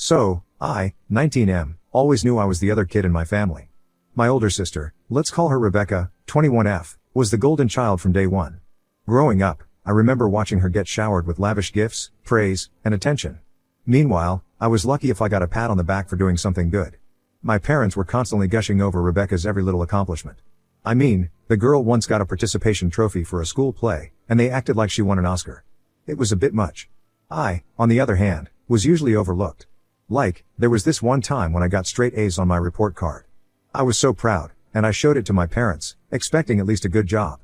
So, I, 19M, always knew I was the other kid in my family. My older sister, let's call her Rebecca, 21F, was the golden child from day one. Growing up, I remember watching her get showered with lavish gifts, praise, and attention. Meanwhile, I was lucky if I got a pat on the back for doing something good. My parents were constantly gushing over Rebecca's every little accomplishment. I mean, the girl once got a participation trophy for a school play, and they acted like she won an Oscar. It was a bit much. I, on the other hand, was usually overlooked. Like, there was this one time when I got straight A's on my report card. I was so proud, and I showed it to my parents, expecting at least a good job.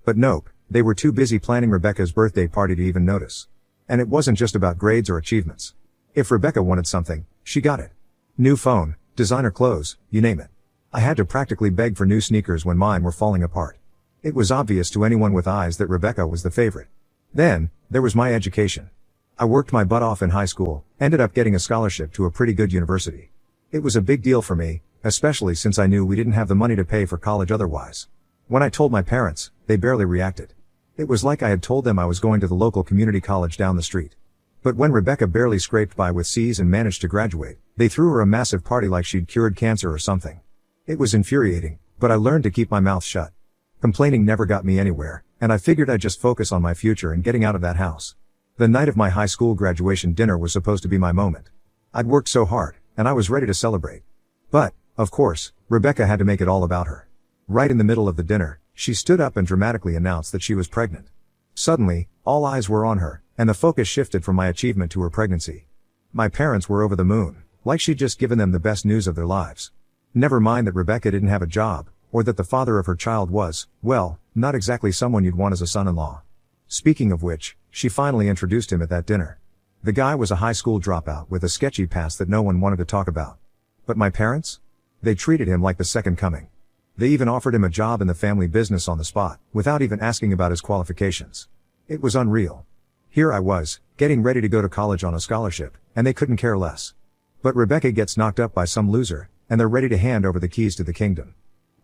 But nope, they were too busy planning Rebecca's birthday party to even notice. And it wasn't just about grades or achievements. If Rebecca wanted something, she got it. New phone, designer clothes, you name it. I had to practically beg for new sneakers when mine were falling apart. It was obvious to anyone with eyes that Rebecca was the favorite. Then, there was my education. I worked my butt off in high school, ended up getting a scholarship to a pretty good university. It was a big deal for me, especially since I knew we didn't have the money to pay for college otherwise. When I told my parents, they barely reacted. It was like I had told them I was going to the local community college down the street. But when Rebecca barely scraped by with C's and managed to graduate, they threw her a massive party like she'd cured cancer or something. It was infuriating, but I learned to keep my mouth shut. Complaining never got me anywhere, and I figured I'd just focus on my future and getting out of that house. The night of my high school graduation dinner was supposed to be my moment. I'd worked so hard, and I was ready to celebrate. But, of course, Rebecca had to make it all about her. Right in the middle of the dinner, she stood up and dramatically announced that she was pregnant. Suddenly, all eyes were on her, and the focus shifted from my achievement to her pregnancy. My parents were over the moon, like she'd just given them the best news of their lives. Never mind that Rebecca didn't have a job, or that the father of her child was, well, not exactly someone you'd want as a son-in-law. Speaking of which, she finally introduced him at that dinner. The guy was a high school dropout with a sketchy past that no one wanted to talk about. But my parents? They treated him like the second coming. They even offered him a job in the family business on the spot, without even asking about his qualifications. It was unreal. Here I was, getting ready to go to college on a scholarship, and they couldn't care less. But Rebecca gets knocked up by some loser, and they're ready to hand over the keys to the kingdom.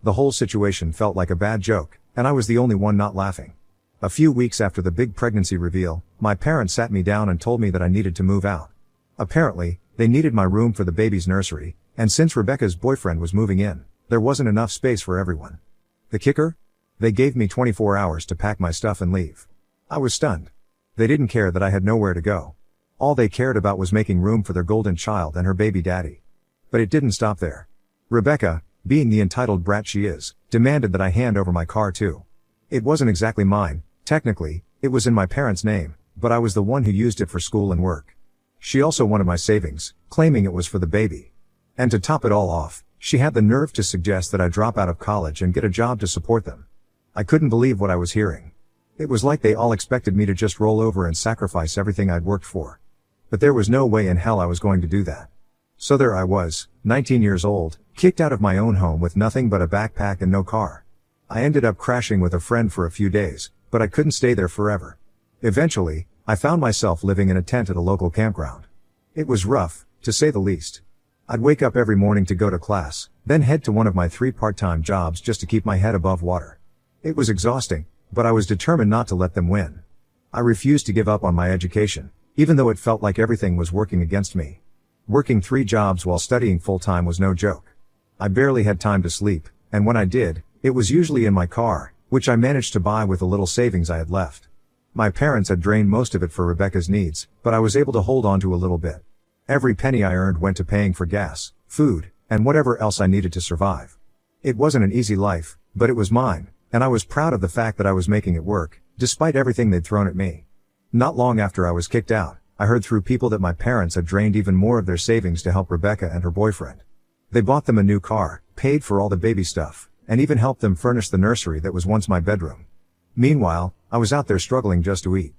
The whole situation felt like a bad joke, and I was the only one not laughing. A few weeks after the big pregnancy reveal, my parents sat me down and told me that I needed to move out. Apparently, they needed my room for the baby's nursery, and since Rebecca's boyfriend was moving in, there wasn't enough space for everyone. The kicker? They gave me 24 hours to pack my stuff and leave. I was stunned. They didn't care that I had nowhere to go. All they cared about was making room for their golden child and her baby daddy. But it didn't stop there. Rebecca, being the entitled brat she is, demanded that I hand over my car too. It wasn't exactly mine. Technically, it was in my parents' name, but I was the one who used it for school and work. She also wanted my savings, claiming it was for the baby. And to top it all off, she had the nerve to suggest that I drop out of college and get a job to support them. I couldn't believe what I was hearing. It was like they all expected me to just roll over and sacrifice everything I'd worked for. But there was no way in hell I was going to do that. So there I was, 19 years old, kicked out of my own home with nothing but a backpack and no car. I ended up crashing with a friend for a few days, but I couldn't stay there forever. Eventually, I found myself living in a tent at a local campground. It was rough, to say the least. I'd wake up every morning to go to class, then head to one of my 3 part-time jobs just to keep my head above water. It was exhausting, but I was determined not to let them win. I refused to give up on my education, even though it felt like everything was working against me. Working 3 jobs while studying full-time was no joke. I barely had time to sleep, and when I did, it was usually in my car, which I managed to buy with the little savings I had left. My parents had drained most of it for Rebecca's needs, but I was able to hold on to a little bit. Every penny I earned went to paying for gas, food, and whatever else I needed to survive. It wasn't an easy life, but it was mine, and I was proud of the fact that I was making it work, despite everything they'd thrown at me. Not long after I was kicked out, I heard through people that my parents had drained even more of their savings to help Rebecca and her boyfriend. They bought them a new car, paid for all the baby stuff, and even helped them furnish the nursery that was once my bedroom. Meanwhile, I was out there struggling just to eat.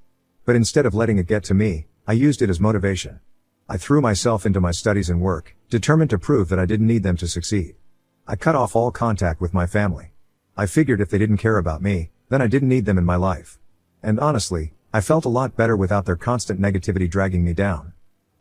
But instead of letting it get to me, I used it as motivation. I threw myself into my studies and work, determined to prove that I didn't need them to succeed. I cut off all contact with my family. I figured if they didn't care about me, then I didn't need them in my life. And honestly, I felt a lot better without their constant negativity dragging me down.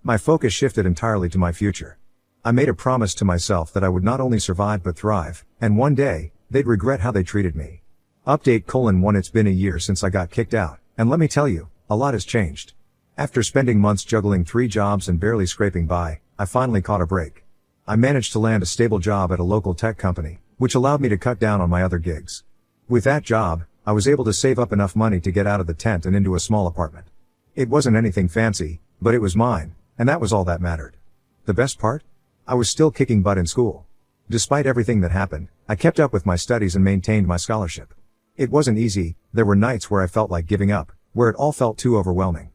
My focus shifted entirely to my future. I made a promise to myself that I would not only survive but thrive, and one day, they'd regret how they treated me. Update: 1 It's been a year since I got kicked out, and let me tell you, a lot has changed. After spending months juggling 3 jobs and barely scraping by, I finally caught a break. I managed to land a stable job at a local tech company, which allowed me to cut down on my other gigs. With that job, I was able to save up enough money to get out of the tent and into a small apartment. It wasn't anything fancy, but it was mine, and that was all that mattered. The best part? I was still kicking butt in school. Despite everything that happened, I kept up with my studies and maintained my scholarship. It wasn't easy, there were nights where I felt like giving up, where it all felt too overwhelming.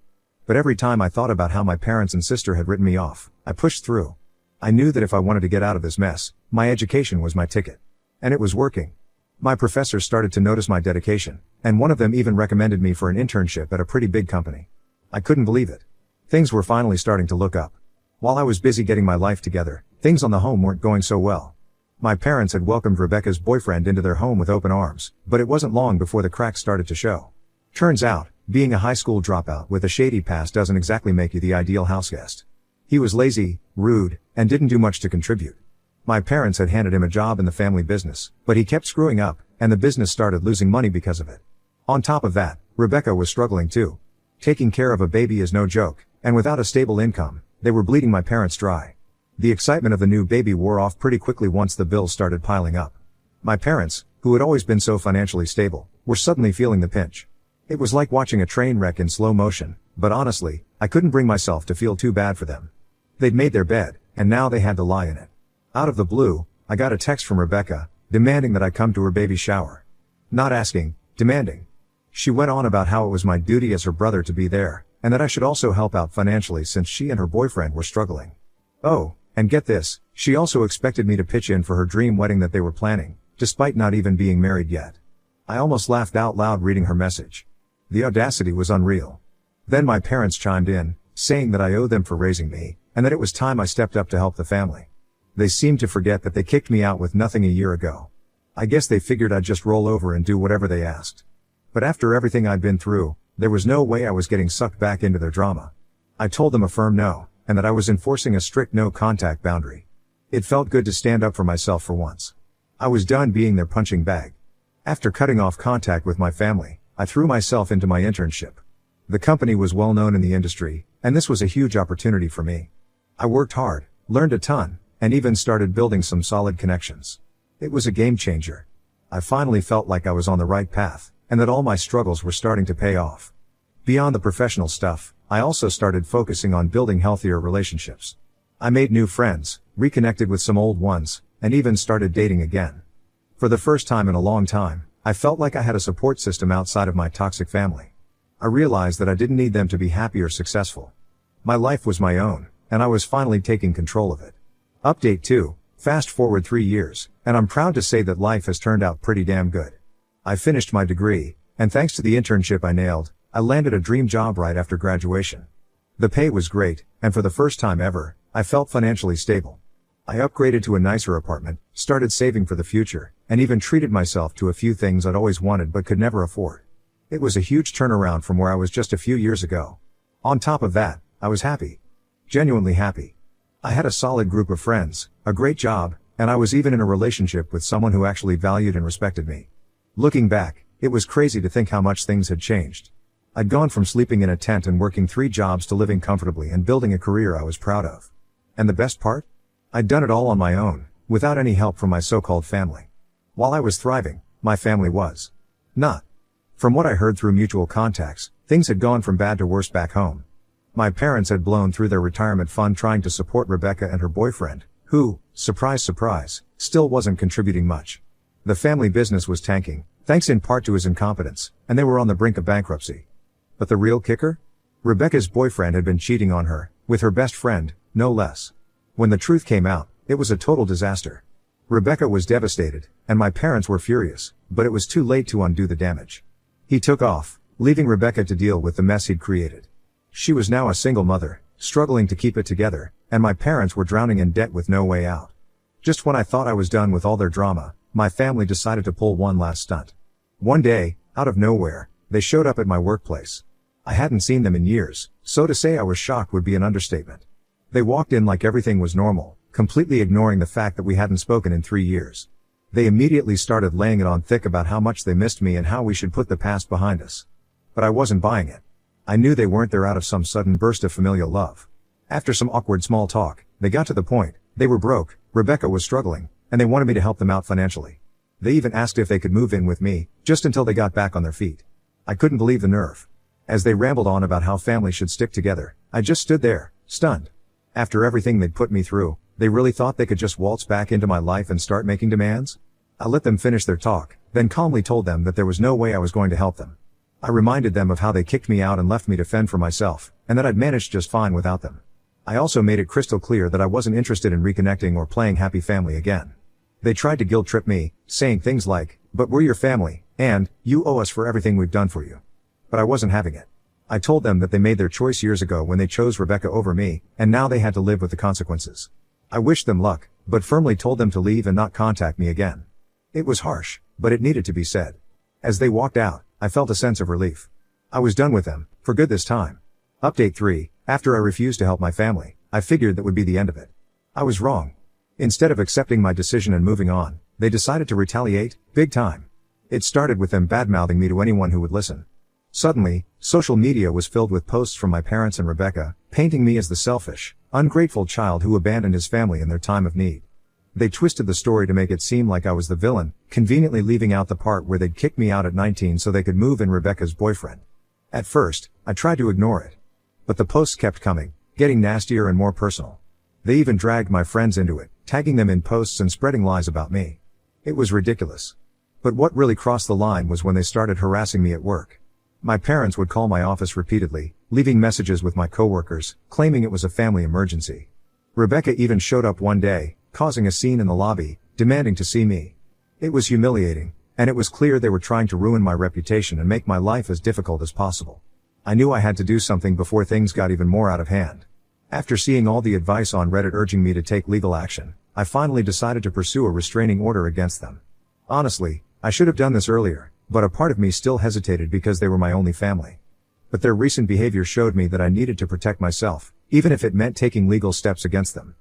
But every time I thought about how my parents and sister had written me off, I pushed through. I knew that if I wanted to get out of this mess, my education was my ticket. And it was working. My professors started to notice my dedication, and one of them even recommended me for an internship at a pretty big company. I couldn't believe it. Things were finally starting to look up. While I was busy getting my life together, things on the home weren't going so well. My parents had welcomed Rebecca's boyfriend into their home with open arms, but it wasn't long before the cracks started to show. Turns out, being a high school dropout with a shady past doesn't exactly make you the ideal houseguest. He was lazy, rude, and didn't do much to contribute. My parents had handed him a job in the family business, but he kept screwing up, and the business started losing money because of it. On top of that, Rebecca was struggling too. Taking care of a baby is no joke, and without a stable income, they were bleeding my parents dry. The excitement of the new baby wore off pretty quickly once the bills started piling up. My parents, who had always been so financially stable, were suddenly feeling the pinch. It was like watching a train wreck in slow motion, but honestly, I couldn't bring myself to feel too bad for them. They'd made their bed, and now they had to lie in it. Out of the blue, I got a text from Rebecca, demanding that I come to her baby shower. Not asking, demanding. She went on about how it was my duty as her brother to be there, and that I should also help out financially since she and her boyfriend were struggling. Oh, and get this, she also expected me to pitch in for her dream wedding that they were planning, despite not even being married yet. I almost laughed out loud reading her message. The audacity was unreal. Then my parents chimed in, saying that I owed them for raising me, and that it was time I stepped up to help the family. They seemed to forget that they kicked me out with nothing a year ago. I guess they figured I'd just roll over and do whatever they asked. But after everything I'd been through, there was no way I was getting sucked back into their drama. I told them a firm no, and that I was enforcing a strict no-contact boundary. It felt good to stand up for myself for once. I was done being their punching bag. After cutting off contact with my family, I threw myself into my internship. The company was well known in the industry, and this was a huge opportunity for me. I worked hard, learned a ton, and even started building some solid connections. It was a game changer. I finally felt like I was on the right path, and that all my struggles were starting to pay off. Beyond the professional stuff, I also started focusing on building healthier relationships. I made new friends, reconnected with some old ones, and even started dating again. For the first time in a long time, I felt like I had a support system outside of my toxic family. I realized that I didn't need them to be happy or successful. My life was my own, and I was finally taking control of it. Update 2, fast forward 3 years, and I'm proud to say that life has turned out pretty damn good. I finished my degree, and thanks to the internship I nailed, I landed a dream job right after graduation. The pay was great, and for the first time ever, I felt financially stable. I upgraded to a nicer apartment, started saving for the future, and even treated myself to a few things I'd always wanted but could never afford. It was a huge turnaround from where I was just a few years ago. On top of that, I was happy. Genuinely happy. I had a solid group of friends, a great job, and I was even in a relationship with someone who actually valued and respected me. Looking back, it was crazy to think how much things had changed. I'd gone from sleeping in a tent and working 3 jobs to living comfortably and building a career I was proud of. And the best part? I'd done it all on my own, without any help from my so-called family. While I was thriving, my family was not. From what I heard through mutual contacts, things had gone from bad to worse back home. My parents had blown through their retirement fund trying to support Rebecca and her boyfriend, who, surprise surprise, still wasn't contributing much. The family business was tanking, thanks in part to his incompetence, and they were on the brink of bankruptcy. But the real kicker? Rebecca's boyfriend had been cheating on her, with her best friend, no less. When the truth came out, it was a total disaster. Rebecca was devastated, and my parents were furious, but it was too late to undo the damage. He took off, leaving Rebecca to deal with the mess he'd created. She was now a single mother, struggling to keep it together, and my parents were drowning in debt with no way out. Just when I thought I was done with all their drama, my family decided to pull one last stunt. One day, out of nowhere, they showed up at my workplace. I hadn't seen them in years, so to say I was shocked would be an understatement. They walked in like everything was normal, completely ignoring the fact that we hadn't spoken in 3 years. They immediately started laying it on thick about how much they missed me and how we should put the past behind us. But I wasn't buying it. I knew they weren't there out of some sudden burst of familial love. After some awkward small talk, they got to the point. They were broke, Rebecca was struggling, and they wanted me to help them out financially. They even asked if they could move in with me, just until they got back on their feet. I couldn't believe the nerve. As they rambled on about how families should stick together, I just stood there, stunned. After everything they'd put me through, they really thought they could just waltz back into my life and start making demands? I let them finish their talk, then calmly told them that there was no way I was going to help them. I reminded them of how they kicked me out and left me to fend for myself, and that I'd managed just fine without them. I also made it crystal clear that I wasn't interested in reconnecting or playing happy family again. They tried to guilt trip me, saying things like, "But we're your family, and you owe us for everything we've done for you." But I wasn't having it. I told them that they made their choice years ago when they chose Rebecca over me, and now they had to live with the consequences. I wished them luck, but firmly told them to leave and not contact me again. It was harsh, but it needed to be said. As they walked out, I felt a sense of relief. I was done with them, for good this time. Update 3, after I refused to help my family, I figured that would be the end of it. I was wrong. Instead of accepting my decision and moving on, they decided to retaliate, big time. It started with them bad-mouthing me to anyone who would listen. Suddenly, social media was filled with posts from my parents and Rebecca, painting me as the selfish, ungrateful child who abandoned his family in their time of need. They twisted the story to make it seem like I was the villain, conveniently leaving out the part where they'd kicked me out at 19 so they could move in Rebecca's boyfriend. At first, I tried to ignore it. But the posts kept coming, getting nastier and more personal. They even dragged my friends into it, tagging them in posts and spreading lies about me. It was ridiculous. But what really crossed the line was when they started harassing me at work. My parents would call my office repeatedly, leaving messages with my coworkers, claiming it was a family emergency. Rebecca even showed up one day, causing a scene in the lobby, demanding to see me. It was humiliating, and it was clear they were trying to ruin my reputation and make my life as difficult as possible. I knew I had to do something before things got even more out of hand. After seeing all the advice on Reddit urging me to take legal action, I finally decided to pursue a restraining order against them. Honestly, I should have done this earlier, but a part of me still hesitated because they were my only family. But their recent behavior showed me that I needed to protect myself, even if it meant taking legal steps against them.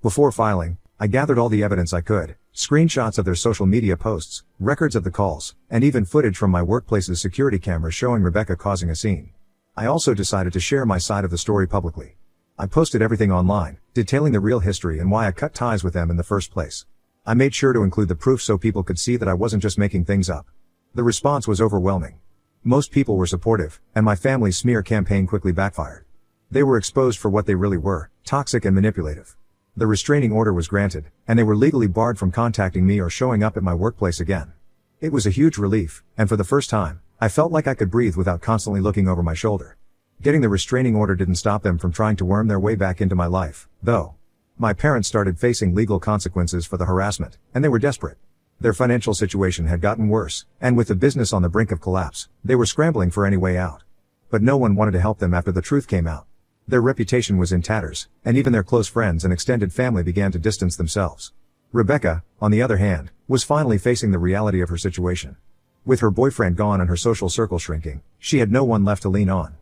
Before filing, I gathered all the evidence I could, screenshots of their social media posts, records of the calls, and even footage from my workplace's security cameras showing Rebecca causing a scene. I also decided to share my side of the story publicly. I posted everything online, detailing the real history and why I cut ties with them in the first place. I made sure to include the proof so people could see that I wasn't just making things up. The response was overwhelming. Most people were supportive, and my family's smear campaign quickly backfired. They were exposed for what they really were, toxic and manipulative. The restraining order was granted, and they were legally barred from contacting me or showing up at my workplace again. It was a huge relief, and for the first time, I felt like I could breathe without constantly looking over my shoulder. Getting the restraining order didn't stop them from trying to worm their way back into my life, though. My parents started facing legal consequences for the harassment, and they were desperate. Their financial situation had gotten worse, and with the business on the brink of collapse, they were scrambling for any way out. But no one wanted to help them after the truth came out. Their reputation was in tatters, and even their close friends and extended family began to distance themselves. Rebecca, on the other hand, was finally facing the reality of her situation. With her boyfriend gone and her social circle shrinking, she had no one left to lean on.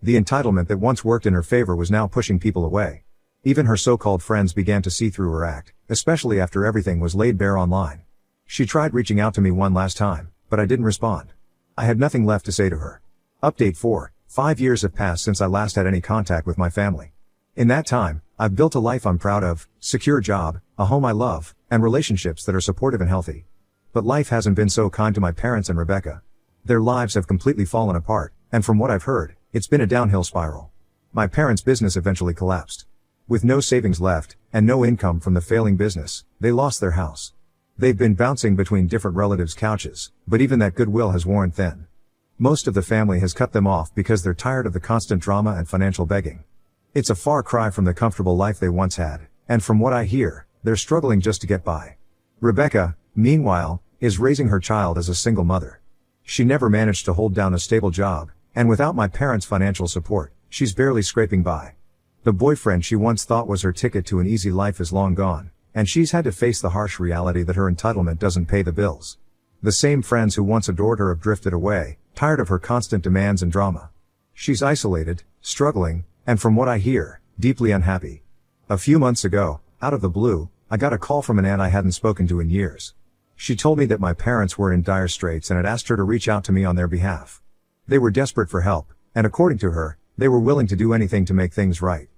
The entitlement that once worked in her favor was now pushing people away. Even her so-called friends began to see through her act, especially after everything was laid bare online. She tried reaching out to me one last time, but I didn't respond. I had nothing left to say to her. Update 4, 5 years have passed since I last had any contact with my family. In that time, I've built a life I'm proud of, secure job, a home I love, and relationships that are supportive and healthy. But life hasn't been so kind to my parents and Rebecca. Their lives have completely fallen apart, and from what I've heard, it's been a downhill spiral. My parents' business eventually collapsed. With no savings left, and no income from the failing business, they lost their house. They've been bouncing between different relatives' couches, but even that goodwill has worn thin. Most of the family has cut them off because they're tired of the constant drama and financial begging. It's a far cry from the comfortable life they once had, and from what I hear, they're struggling just to get by. Rebecca, meanwhile, is raising her child as a single mother. She never managed to hold down a stable job, and without my parents' financial support, she's barely scraping by. The boyfriend she once thought was her ticket to an easy life is long gone, and she's had to face the harsh reality that her entitlement doesn't pay the bills. The same friends who once adored her have drifted away, tired of her constant demands and drama. She's isolated, struggling, and from what I hear, deeply unhappy. A few months ago, out of the blue, I got a call from an aunt I hadn't spoken to in years. She told me that my parents were in dire straits and had asked her to reach out to me on their behalf. They were desperate for help, and according to her, they were willing to do anything to make things right.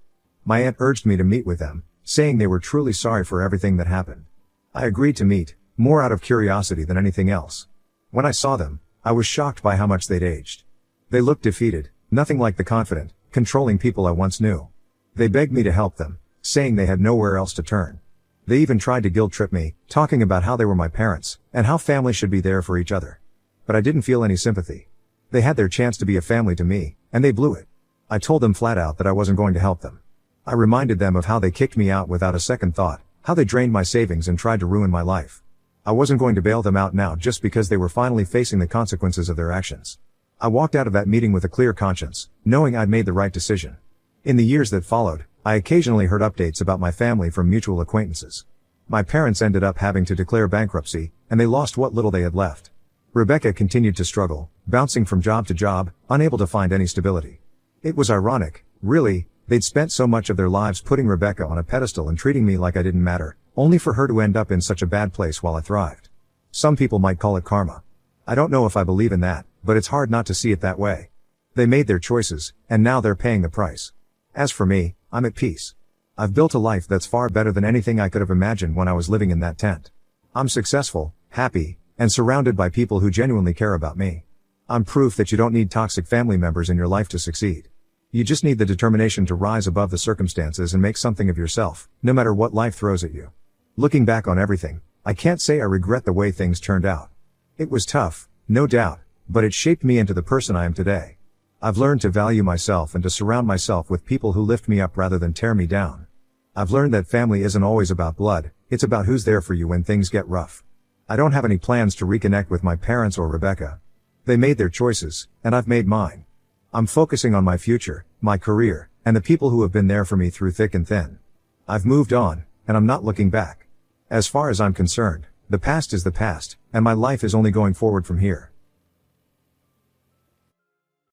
My aunt urged me to meet with them, saying they were truly sorry for everything that happened. I agreed to meet, more out of curiosity than anything else. When I saw them, I was shocked by how much they'd aged. They looked defeated, nothing like the confident, controlling people I once knew. They begged me to help them, saying they had nowhere else to turn. They even tried to guilt trip me, talking about how they were my parents, and how family should be there for each other. But I didn't feel any sympathy. They had their chance to be a family to me, and they blew it. I told them flat out that I wasn't going to help them. I reminded them of how they kicked me out without a second thought, how they drained my savings and tried to ruin my life. I wasn't going to bail them out now just because they were finally facing the consequences of their actions. I walked out of that meeting with a clear conscience, knowing I'd made the right decision. In the years that followed, I occasionally heard updates about my family from mutual acquaintances. My parents ended up having to declare bankruptcy, and they lost what little they had left. Rebecca continued to struggle, bouncing from job to job, unable to find any stability. It was ironic, really, they'd spent so much of their lives putting Rebecca on a pedestal and treating me like I didn't matter, only for her to end up in such a bad place while I thrived. Some people might call it karma. I don't know if I believe in that, but it's hard not to see it that way. They made their choices, and now they're paying the price. As for me, I'm at peace. I've built a life that's far better than anything I could have imagined when I was living in that tent. I'm successful, happy, and surrounded by people who genuinely care about me. I'm proof that you don't need toxic family members in your life to succeed. You just need the determination to rise above the circumstances and make something of yourself, no matter what life throws at you. Looking back on everything, I can't say I regret the way things turned out. It was tough, no doubt, but it shaped me into the person I am today. I've learned to value myself and to surround myself with people who lift me up rather than tear me down. I've learned that family isn't always about blood, it's about who's there for you when things get rough. I don't have any plans to reconnect with my parents or Rebecca. They made their choices, and I've made mine. I'm focusing on my future, my career, and the people who have been there for me through thick and thin. I've moved on, and I'm not looking back. As far as I'm concerned, the past is the past, and my life is only going forward from here.